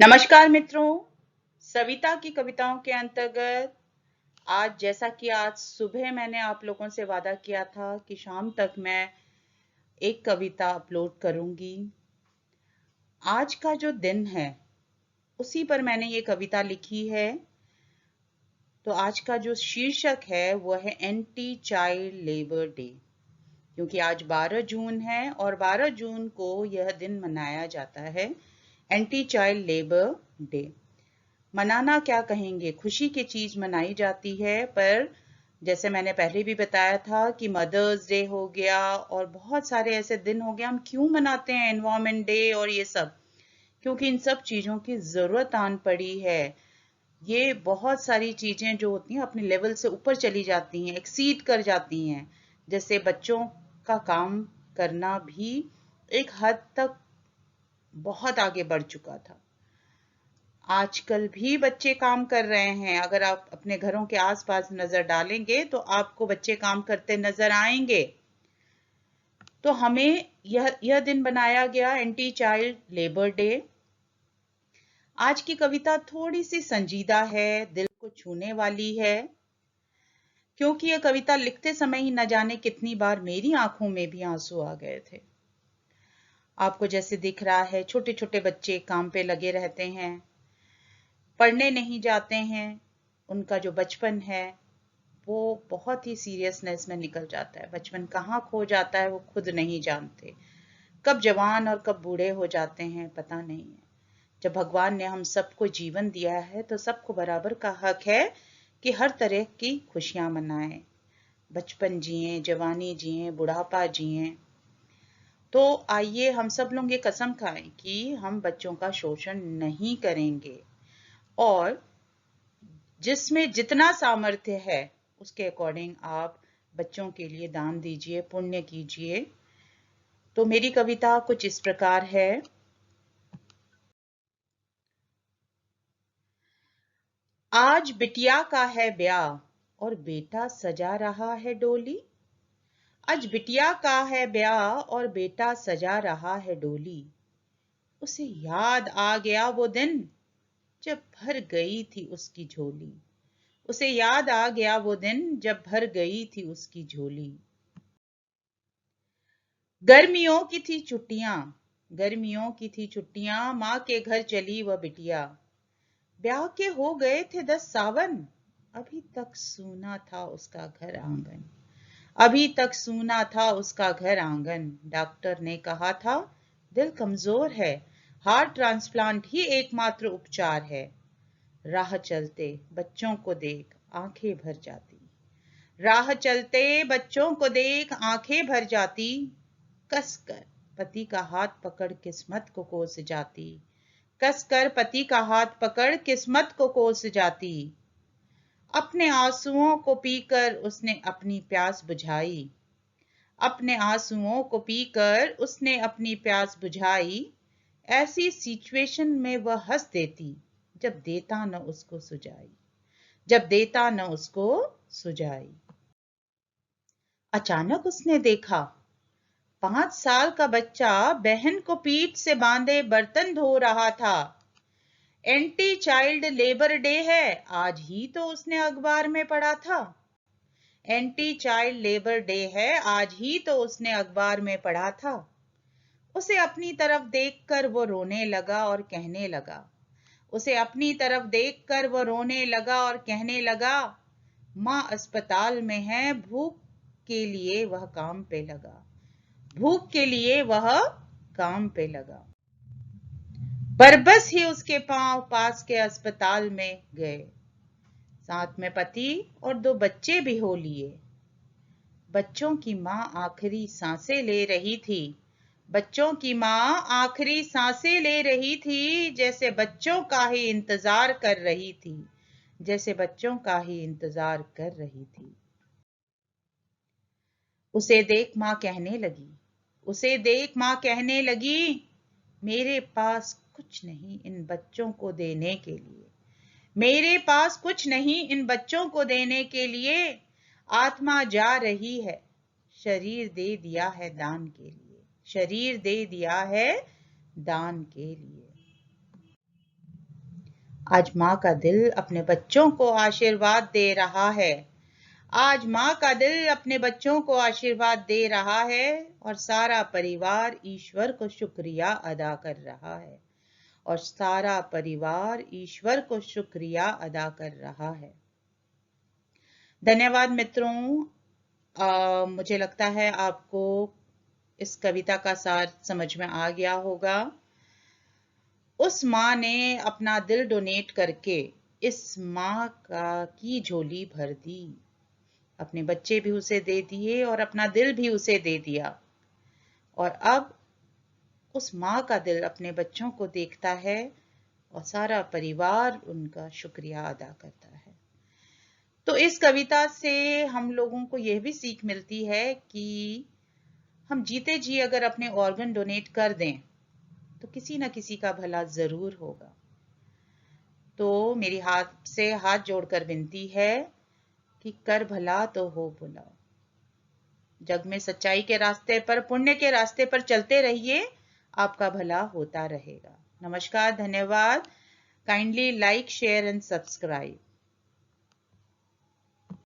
नमस्कार मित्रों, सविता की कविताओं के अंतर्गत आज सुबह मैंने आप लोगों से वादा किया था कि शाम तक मैं एक कविता अपलोड करूंगी। आज का जो दिन है उसी पर मैंने ये कविता लिखी है। तो आज का जो शीर्षक है वो है एंटी चाइल्ड लेबर डे, क्योंकि आज 12 जून है और 12 जून को यह दिन मनाया जाता है, एंटी चाइल्ड लेबर डे। मनाना क्या कहेंगे, खुशी की चीज मनाई जाती है, पर जैसे मैंने पहले भी बताया था कि मदर्स डे हो गया और बहुत सारे ऐसे दिन हो गए। हम क्यों मनाते हैं एनवायरमेंट डे और ये सब? क्योंकि इन सब चीजों की जरूरत आन पड़ी है। ये बहुत सारी चीजें जो होती हैं अपने लेवल से ऊपर चली जाती हैं, एक्सीड कर जाती हैं। जैसे बच्चों का काम करना भी एक हद तक बहुत आगे बढ़ चुका था। आजकल भी बच्चे काम कर रहे हैं। अगर आप अपने घरों के आसपास नजर डालेंगे तो आपको बच्चे काम करते नजर आएंगे। तो हमें यह दिन बनाया गया, एंटी चाइल्ड लेबर डे। आज की कविता थोड़ी सी संजीदा है, दिल को छूने वाली है, क्योंकि यह कविता लिखते समय ही न जाने कितनी बार मेरी आंखों में भी आंसू आ गए थे। आपको जैसे दिख रहा है, छोटे छोटे बच्चे काम पे लगे रहते हैं, पढ़ने नहीं जाते हैं। उनका जो बचपन है वो बहुत ही सीरियसनेस में निकल जाता है। बचपन कहाँ खो जाता है वो खुद नहीं जानते। कब जवान और कब बूढ़े हो जाते हैं पता नहीं है। जब भगवान ने हम सबको जीवन दिया है तो सबको बराबर का हक है कि हर तरह की खुशियां मनाएं, बचपन जिए, जवानी जिए, बुढ़ापा जिए। तो आइए हम सब लोग ये कसम खाएं कि हम बच्चों का शोषण नहीं करेंगे और जिसमें जितना सामर्थ्य है उसके अकॉर्डिंग आप बच्चों के लिए दान दीजिए, पुण्य कीजिए। तो मेरी कविता कुछ इस प्रकार है। आज बिटिया का है ब्याह और बेटा सजा रहा है डोली। आज बिटिया का है ब्याह और बेटा सजा रहा है डोली। उसे याद आ गया वो दिन जब भर गई थी उसकी झोली। उसे याद आ गया वो दिन जब भर गई थी उसकी झोली। गर्मियों की थी छुट्टियां, गर्मियों की थी छुट्टियां, माँ के घर चली वह बिटिया। ब्याह के हो गए थे 10 सावन, अभी तक सूना था उसका घर आंगन। अभी तक सूना था उसका घर आंगन। डॉक्टर ने कहा था दिल कमजोर है, हार्ट ट्रांसप्लांट ही एकमात्र उपचार है। राह चलते बच्चों को देख आंखें भर जाती, राह चलते बच्चों को देख आंखें भर जाती। कसकर पति का हाथ पकड़ किस्मत को कोस जाती, कसकर पति का हाथ पकड़ किस्मत को कोस जाती। अपने आंसुओं को पीकर उसने अपनी प्यास बुझाई, अपने आंसुओं को पीकर उसने अपनी प्यास बुझाई। ऐसी सिचुएशन में वह हंस देती जब देता न उसको सुझाई, जब देता न उसको सुझाई। अचानक उसने देखा 5 साल का बच्चा बहन को पीठ से बांधे बर्तन धो रहा था। एंटी चाइल्ड लेबर डे है, आज ही तो उसने अखबार में पढ़ा था। एंटी चाइल्ड लेबर डे है, आज ही तो उसने अखबार में पढ़ा था। उसे अपनी तरफ देखकर वो रोने लगा और कहने लगा, उसे अपनी तरफ देखकर वो रोने लगा और कहने लगा, माँ अस्पताल में है, भूख के लिए वह काम पे लगा, भूख के लिए वह काम पे लगा। बरबस ही उसके पांव पास के अस्पताल में गए, साथ में पति और 2 बच्चे भी हो लिए। बच्चों की माँ आखिरी सांसें ले रही थी, बच्चों की माँ आखिरी सांसें ले रही थी, जैसे बच्चों का ही इंतजार कर रही थी, जैसे बच्चों का ही इंतजार कर रही थी। उसे देख माँ कहने लगी, उसे देख माँ कहने लगी, मेरे पास कुछ नहीं इन बच्चों को देने के लिए, मेरे पास कुछ नहीं इन बच्चों को देने के लिए। आत्मा जा रही है, शरीर दे दिया है दान के लिए, शरीर दे दिया है दान के लिए। आज माँ का दिल अपने बच्चों को आशीर्वाद दे रहा है। आज माँ का दिल अपने बच्चों को आशीर्वाद दे रहा है और सारा परिवार ईश्वर को शुक्रिया अदा कर रहा है। और सारा परिवार ईश्वर को शुक्रिया अदा कर रहा है। धन्यवाद मित्रों। मुझे लगता है आपको इस कविता का सार समझ में आ गया होगा। उस माँ ने अपना दिल डोनेट करके इस माँ की झोली भर दी। अपने बच्चे भी उसे दे दिए और अपना दिल भी उसे दे दिया। और अब उस माँ का दिल अपने बच्चों को देखता है और सारा परिवार उनका शुक्रिया अदा करता है। तो इस कविता से हम लोगों को यह भी सीख मिलती है कि हम जीते जी अगर अपने ऑर्गन डोनेट कर दें तो किसी ना किसी का भला जरूर होगा। तो मेरी हाथ जोड़कर विनती है कि कर भला तो हो भला। जग में सच्चाई के रास्ते पर, पुण्य के रास्ते पर चलते रहिए, आपका भला होता रहेगा। नमस्कार, धन्यवाद। Kindly like, share and subscribe.